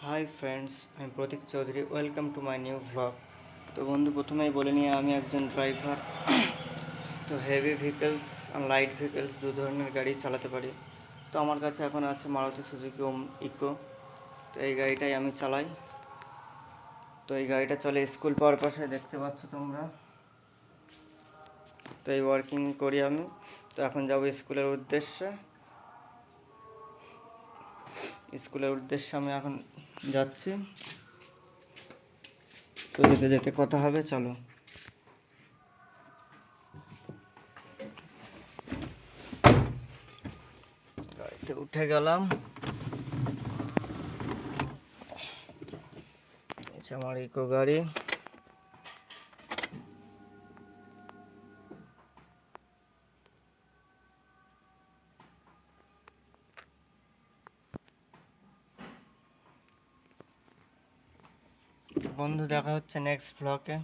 High friends, আমি Pratik Chowdhury. Welcome to my new vlog. তো বন্ধু, প্রথমেই বলে নিয়ে আমি একজন ড্রাইভার। তো হেভি ভেহিকেলস আর লাইট ভেহিকেলস দু ধরনের গাড়ি চালাতে পারি। তো আমার কাছে এখন আছে মারুতি সুজুকি ইকো। তো এই গাড়িটাই আমি চালাই। তো এই গাড়িটা চলে স্কুল পারপাসে, দেখতে পাচ্ছ তোমরা। তো এই ওয়ার্কিং করি আমি। তো এখন যাব স্কুলের উদ্দেশ্যে আমি এখন যাচ্ছি। তো যেতে যেতে কথা হবে, চলো। গাড়িতে উঠে গেলাম। আমার ইকো গাড়ি। বন্ধু, দেখা হচ্ছে নেক্সট ব্লগে।